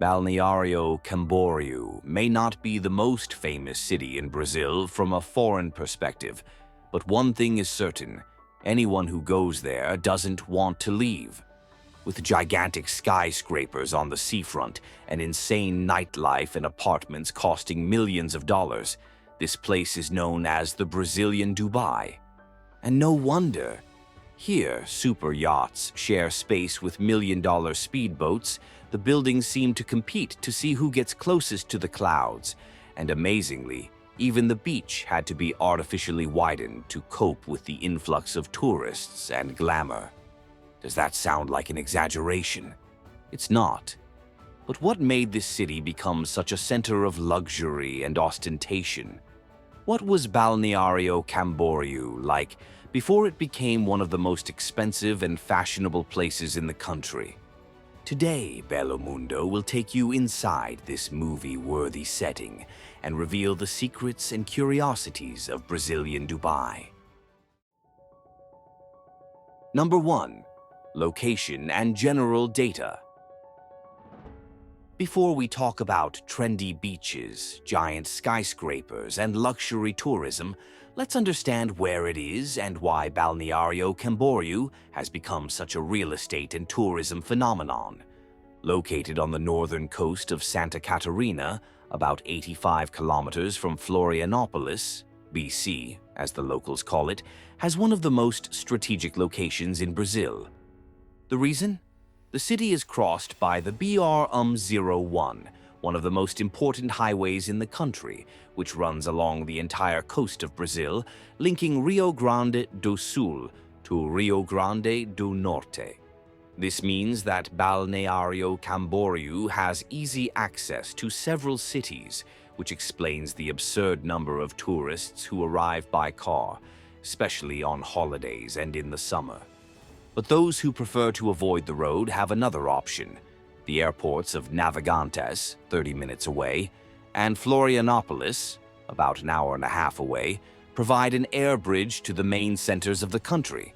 Balneário Camboriú may not be the most famous city in Brazil from a foreign perspective, but one thing is certain: anyone who goes there doesn't want to leave. With gigantic skyscrapers on the seafront and insane nightlife and apartments costing millions of dollars, this place is known as the Brazilian Dubai. And no wonder. Here, super yachts share space with million-dollar speedboats. The buildings seem to compete to see who gets closest to the clouds, and amazingly, even the beach had to be artificially widened to cope with the influx of tourists and glamour. Does that sound like an exaggeration? It's not. But what made this city become such a center of luxury and ostentation? What was Balneário Camboriú like before it became one of the most expensive and fashionable places in the country? Today, Bello Mundo will take you inside this movie-worthy setting and reveal the secrets and curiosities of Brazilian Dubai. Number 1. Location and general data. Before we talk about trendy beaches, giant skyscrapers, and luxury tourism, let's understand where it is and why Balneário Camboriú has become such a real estate and tourism phenomenon. Located on the northern coast of Santa Catarina, about 85 kilometers from Florianopolis, BC, as the locals call it, has one of the most strategic locations in Brazil. The reason? The city is crossed by the BR-01, one of the most important highways in the country, which runs along the entire coast of Brazil, linking Rio Grande do Sul to Rio Grande do Norte. This means that Balneário Camboriú has easy access to several cities, which explains the absurd number of tourists who arrive by car, especially on holidays and in the summer. But those who prefer to avoid the road have another option. The airports of Navegantes, 30 minutes away, and Florianopolis, about an hour and a half away, provide an air bridge to the main centers of the country.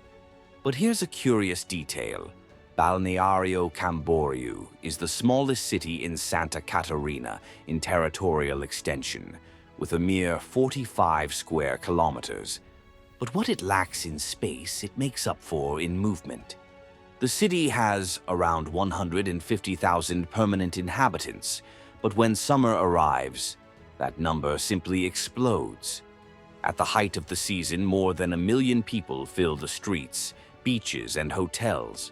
But here's a curious detail. Balneário Camboriú is the smallest city in Santa Catarina in territorial extension, with a mere 45 square kilometers. But what it lacks in space, it makes up for in movement. The city has around 150,000 permanent inhabitants, but when summer arrives, that number simply explodes. At the height of the season, more than 1 million people fill the streets, beaches, and hotels.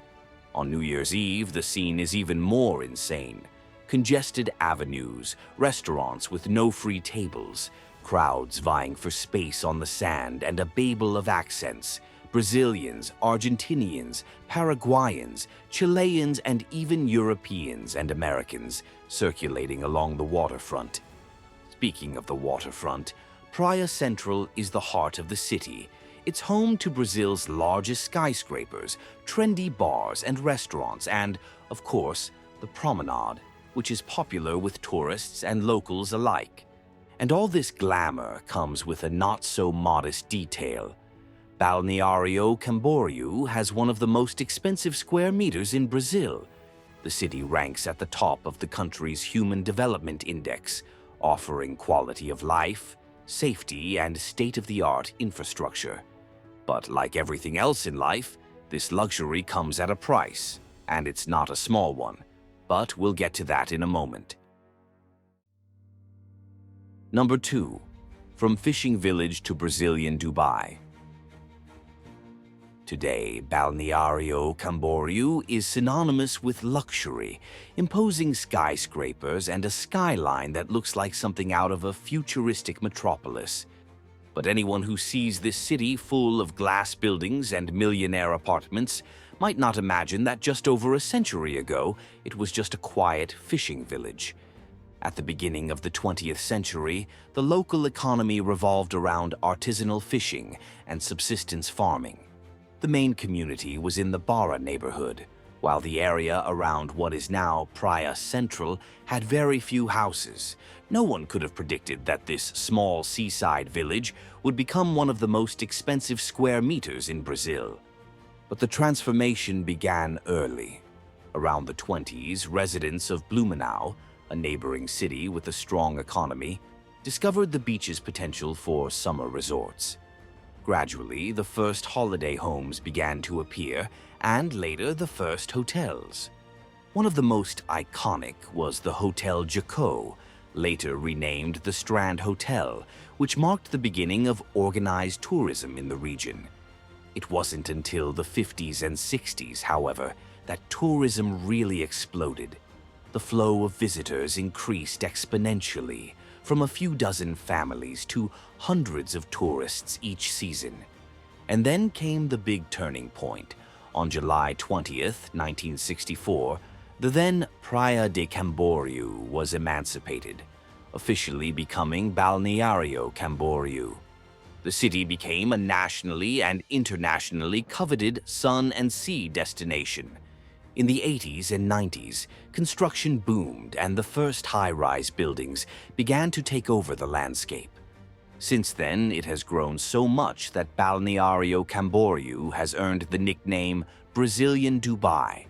On New Year's Eve, the scene is even more insane. Congested avenues, restaurants with no free tables, crowds vying for space on the sand, and a babel of accents: Brazilians, Argentinians, Paraguayans, Chileans, and even Europeans and Americans circulating along the waterfront. Speaking of the waterfront, Praia Central is the heart of the city. It's home to Brazil's largest skyscrapers, trendy bars and restaurants, and, of course, the promenade, which is popular with tourists and locals alike. And all this glamour comes with a not-so-modest detail. Balneário Camboriú has one of the most expensive square meters in Brazil. The city ranks at the top of the country's Human Development Index, offering quality of life, safety, and state-of-the-art infrastructure. But like everything else in life, this luxury comes at a price, and it's not a small one. But we'll get to that in a moment. Number 2. From fishing village to Brazilian Dubai. Today, Balneário Camboriú is synonymous with luxury, imposing skyscrapers and a skyline that looks like something out of a futuristic metropolis. But anyone who sees this city full of glass buildings and millionaire apartments might not imagine that just over a century ago, it was just a quiet fishing village. At the beginning of the 20th century, the local economy revolved around artisanal fishing and subsistence farming. The main community was in the Barra neighborhood, while the area around what is now Praia Central had very few houses. No one could have predicted that this small seaside village would become one of the most expensive square meters in Brazil. But the transformation began early. Around the 20s, residents of Blumenau, a neighboring city with a strong economy, discovered the beach's potential for summer resorts. Gradually, the first holiday homes began to appear, and later the first hotels. One of the most iconic was the Hotel Jacot, later renamed the Strand Hotel, which marked the beginning of organized tourism in the region. It wasn't until the 50s and 60s, however, that tourism really exploded. The flow of visitors increased exponentially, from a few dozen families to hundreds of tourists each season. And then came the big turning point. On July 20th, 1964, the then Praia de Camboriú was emancipated, officially becoming Balneário Camboriú. The city became a nationally and internationally coveted sun and sea destination. In the 80s and 90s, construction boomed and the first high-rise buildings began to take over the landscape. Since then, it has grown so much that Balneário Camboriú has earned the nickname Brazilian Dubai,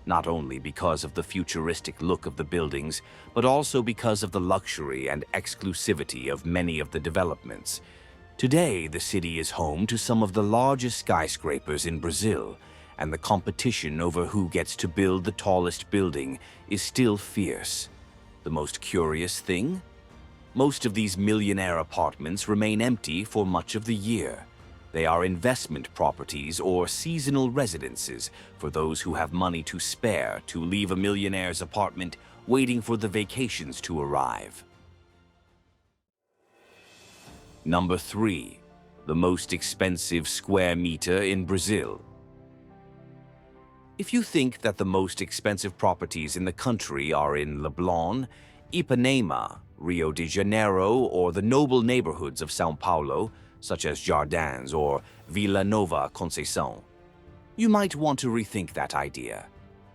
not only because of the futuristic look of the buildings, but also because of the luxury and exclusivity of many of the developments. Today, the city is home to some of the largest skyscrapers in Brazil, and the competition over who gets to build the tallest building is still fierce. The most curious thing? Most of these millionaire apartments remain empty for much of the year. They are investment properties or seasonal residences for those who have money to spare to leave a millionaire's apartment waiting for the vacations to arrive. Number 3. The most expensive square meter in Brazil. If you think that the most expensive properties in the country are in Leblon, Ipanema, Rio de Janeiro, or the noble neighborhoods of São Paulo, such as Jardins or Vila Nova Conceição, you might want to rethink that idea.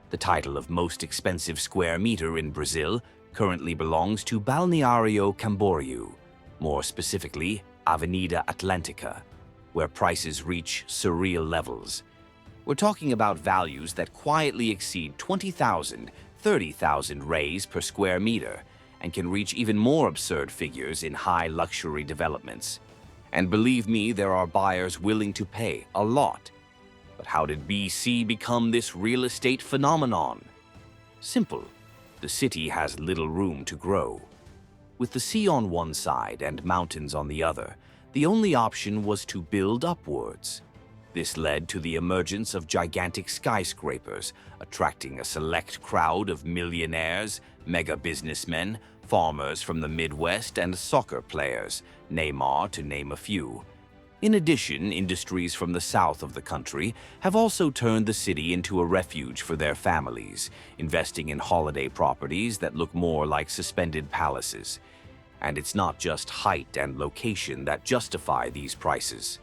The title of most expensive square meter in Brazil currently belongs to Balneário Camboriú, more specifically Avenida Atlântica, where prices reach surreal levels. We're talking about values that quietly exceed 20,000, 30,000 reais per square meter and can reach even more absurd figures in high luxury developments. And believe me, there are buyers willing to pay a lot. But how did BC become this real estate phenomenon? Simple. The city has little room to grow. With the sea on one side and mountains on the other, the only option was to build upwards. This led to the emergence of gigantic skyscrapers, attracting a select crowd of millionaires, mega businessmen, farmers from the Midwest, and soccer players, Neymar to name a few. In addition, industries from the south of the country have also turned the city into a refuge for their families, investing in holiday properties that look more like suspended palaces. And it's not just height and location that justify these prices.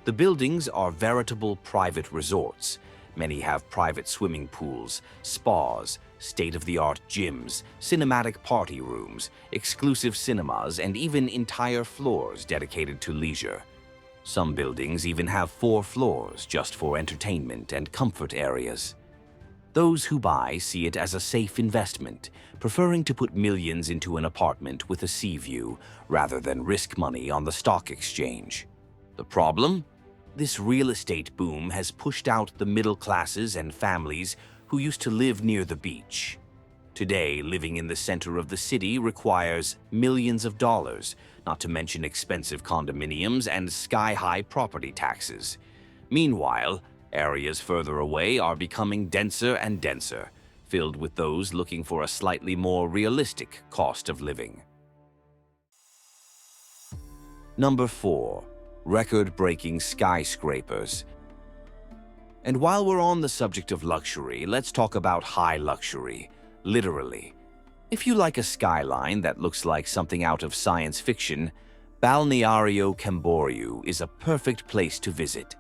The buildings are veritable private resorts. Many have private swimming pools, spas, state-of-the-art gyms, cinematic party rooms, exclusive cinemas, and even entire floors dedicated to leisure. Some buildings even have 4 floors just for entertainment and comfort areas. Those who buy see it as a safe investment, preferring to put millions into an apartment with a sea view rather than risk money on the stock exchange. The problem? This real estate boom has pushed out the middle classes and families who used to live near the beach. Today, living in the center of the city requires millions of dollars, not to mention expensive condominiums and sky-high property taxes. Meanwhile, areas further away are becoming denser and denser, filled with those looking for a slightly more realistic cost of living. Number 4. Record-breaking skyscrapers. And while we're on the subject of luxury, let's talk about high luxury, literally. If you like a skyline that looks like something out of science fiction, Balneário Camboriú is a perfect place to visit.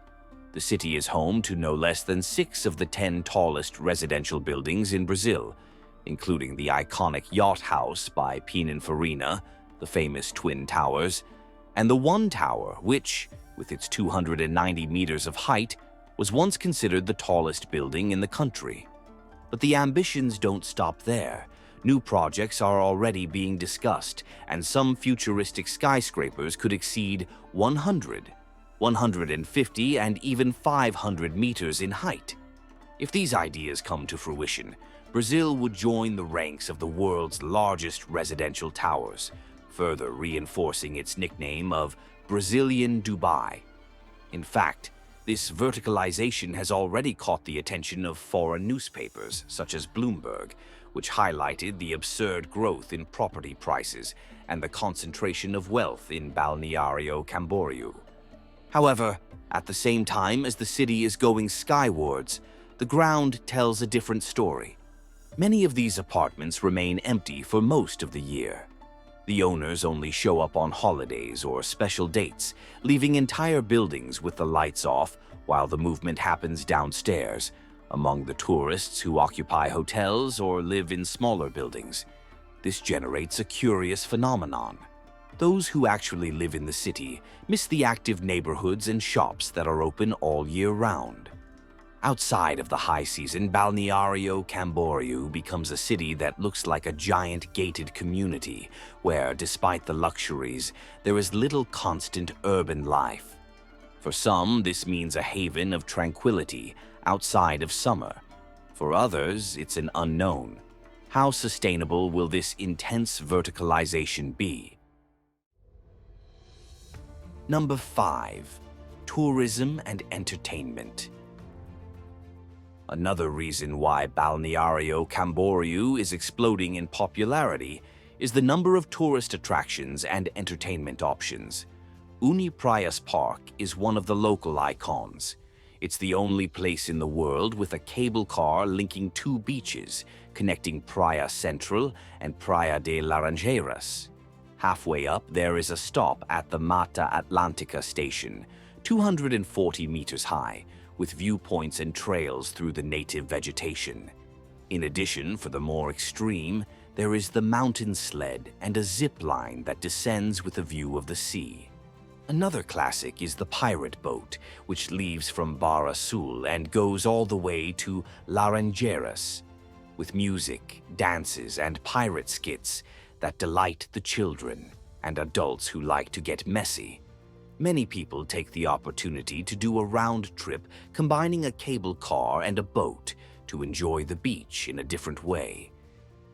The city is home to no less than 6 of the 10 tallest residential buildings in Brazil, including the iconic Yacht House by Pininfarina, the famous Twin Towers, and the One Tower, which, with its 290 meters of height, was once considered the tallest building in the country. But the ambitions don't stop there. New projects are already being discussed, and some futuristic skyscrapers could exceed 100, 150, and even 500 meters in height. If these ideas come to fruition, Brazil would join the ranks of the world's largest residential towers, further reinforcing its nickname of Brazilian Dubai. In fact, this verticalization has already caught the attention of foreign newspapers, such as Bloomberg, which highlighted the absurd growth in property prices and the concentration of wealth in Balneário Camboriú. However, at the same time as the city is going skywards, the ground tells a different story. Many of these apartments remain empty for most of the year. The owners only show up on holidays or special dates, leaving entire buildings with the lights off while the movement happens downstairs, among the tourists who occupy hotels or live in smaller buildings. This generates a curious phenomenon. Those who actually live in the city miss the active neighborhoods and shops that are open all year round. Outside of the high season, Balneário Camboriú becomes a city that looks like a giant gated community where, despite the luxuries, there is little constant urban life. For some, this means a haven of tranquility outside of summer. For others, it's an unknown. How sustainable will this intense verticalization be? Number 5. Tourism and entertainment. Another reason why Balneário Camboriú is exploding in popularity is the number of tourist attractions and entertainment options. Praias Park is one of the local icons. It's the only place in the world with a cable car linking two beaches, connecting Praia Central and Praia de Laranjeiras. Halfway up, there is a stop at the Mata Atlântica station, 240 meters high, with viewpoints and trails through the native vegetation. In addition, for the more extreme, there is the mountain sled and a zip line that descends with a view of the sea. Another classic is the pirate boat, which leaves from Barra Sul and goes all the way to Laranjeiras, with music, dances, and pirate skits that delight the children and adults who like to get messy. Many people take the opportunity to do a round trip combining a cable car and a boat to enjoy the beach in a different way.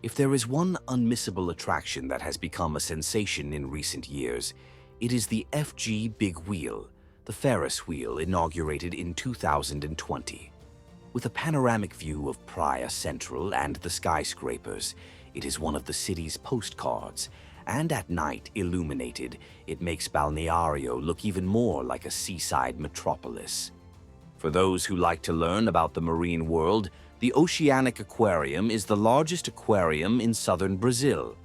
If there is one unmissable attraction that has become a sensation in recent years, it is the FG Big Wheel, the Ferris wheel inaugurated in 2020. With a panoramic view of Praia Central and the skyscrapers, it is one of the city's postcards, and at night illuminated, it makes Balneario look even more like a seaside metropolis. For those who like to learn about the marine world, the Oceanic Aquarium is the largest aquarium in southern Brazil.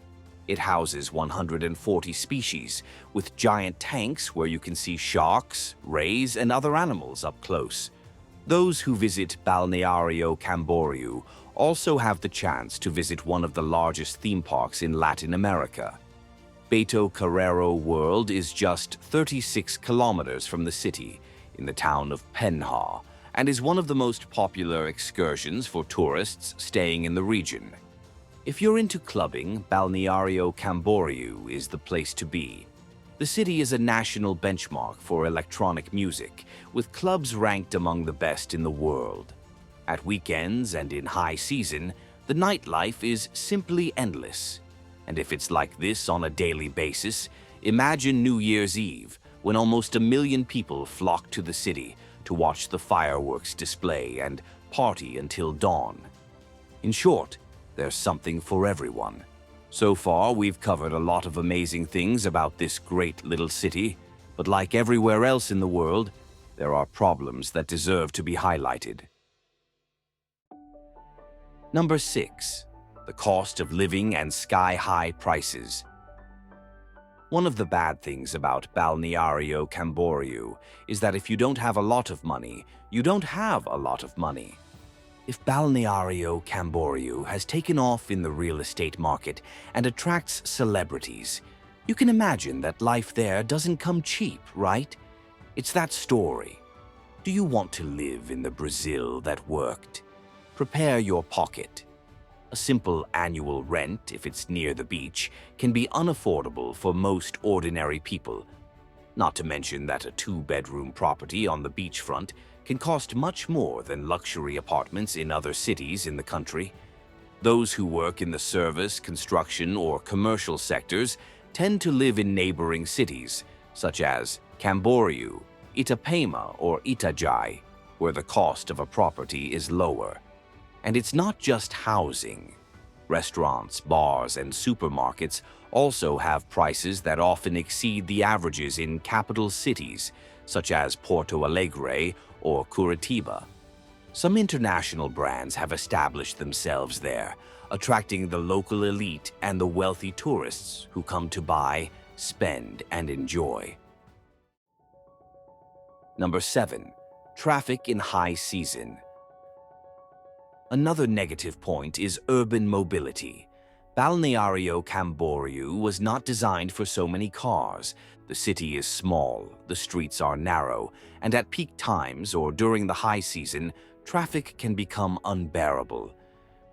It houses 140 species, with giant tanks where you can see sharks, rays, and other animals up close. Those who visit Balneário Camboriú also have the chance to visit one of the largest theme parks in Latin America. Beto Carreiro World is just 36 kilometers from the city, in the town of Penha, and is one of the most popular excursions for tourists staying in the region. If you're into clubbing, Balneário Camboriú is the place to be. The city is a national benchmark for electronic music, with clubs ranked among the best in the world. At weekends and in high season, the nightlife is simply endless. And if it's like this on a daily basis, imagine New Year's Eve, when almost 1 million people flock to the city to watch the fireworks display and party until dawn. In short, there's something for everyone. So far, we've covered a lot of amazing things about this great little city, but like everywhere else in the world, there are problems that deserve to be highlighted. Number 6. The cost of living and sky-high prices. One of the bad things about Balneário Camboriú is that if you don't have a lot of money, you don't have a lot of money. If Balneário Camboriú has taken off in the real estate market and attracts celebrities, you can imagine that life there doesn't come cheap, right? It's that story. Do you want to live in the Brazil that worked? prepare your pocket. A simple annual rent, if it's near the beach, can be unaffordable for most ordinary people. Not to mention that a two-bedroom property on the beachfront can cost much more than luxury apartments in other cities in the country. Those who work in the service, construction, or commercial sectors tend to live in neighboring cities, such as Camboriú, Itapema, or Itajai, where the cost of a property is lower. And it's not just housing. Restaurants, bars, and supermarkets also have prices that often exceed the averages in capital cities, such as Porto Alegre or Curitiba. Some international brands have established themselves there, attracting the local elite and the wealthy tourists who come to buy, spend, and enjoy. Number 7. Traffic in high season. Another negative point is urban mobility. Balneário Camboriú was not designed for so many cars. The city is small, the streets are narrow, and at peak times or during the high season, traffic can become unbearable.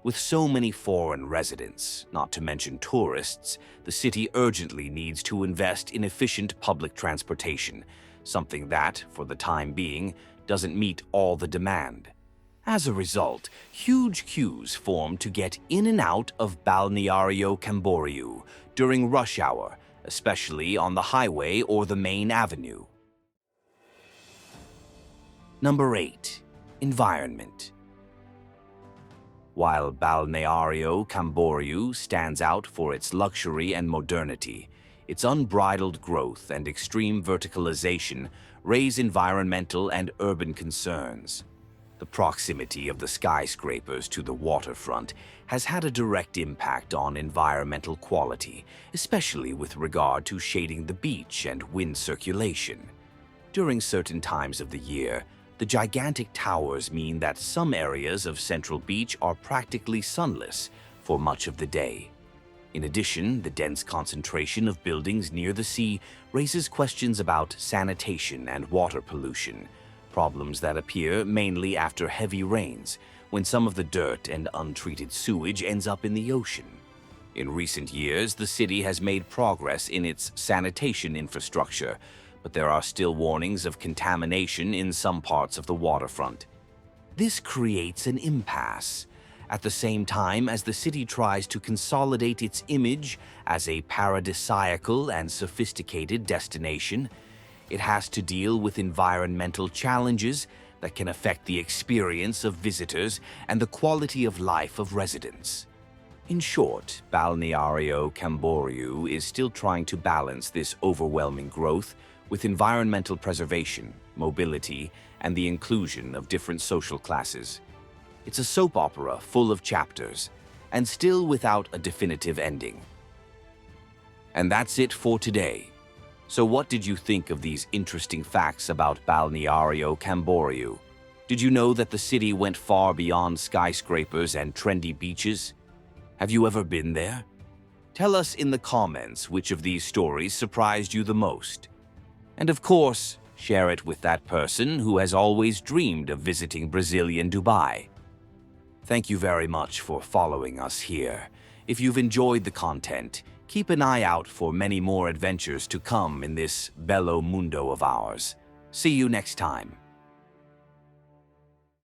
With so many foreign residents, not to mention tourists, the city urgently needs to invest in efficient public transportation, something that, for the time being, doesn't meet all the demand. As a result, huge queues form to get in and out of Balneário Camboriú during rush hour, especially on the highway or the main avenue. Number 8. Environment. While Balneário Camboriú stands out for its luxury and modernity, its unbridled growth and extreme verticalization raise environmental and urban concerns. The proximity of the skyscrapers to the waterfront has had a direct impact on environmental quality, especially with regard to shading the beach and wind circulation. During certain times of the year, the gigantic towers mean that some areas of Central Beach are practically sunless for much of the day. In addition, the dense concentration of buildings near the sea raises questions about sanitation and water pollution, problems that appear mainly after heavy rains, when some of the dirt and untreated sewage ends up in the ocean. In recent years, the city has made progress in its sanitation infrastructure, but there are still warnings of contamination in some parts of the waterfront. This creates an impasse. At the same time as the city tries to consolidate its image as a paradisiacal and sophisticated destination, it has to deal with environmental challenges that can affect the experience of visitors and the quality of life of residents. In short, Balneário Camboriú is still trying to balance this overwhelming growth with environmental preservation, mobility, and the inclusion of different social classes. It's a soap opera full of chapters, and still without a definitive ending. And that's it for today. So what did you think of these interesting facts about Balneário Camboriú? Did you know that the city went far beyond skyscrapers and trendy beaches? Have you ever been there? Tell us in the comments which of these stories surprised you the most. And of course, share it with that person who has always dreamed of visiting Brazilian Dubai. Thank you very much for following us here. If you've enjoyed the content, keep an eye out for many more adventures to come in this Bello Mundo of ours. See you next time.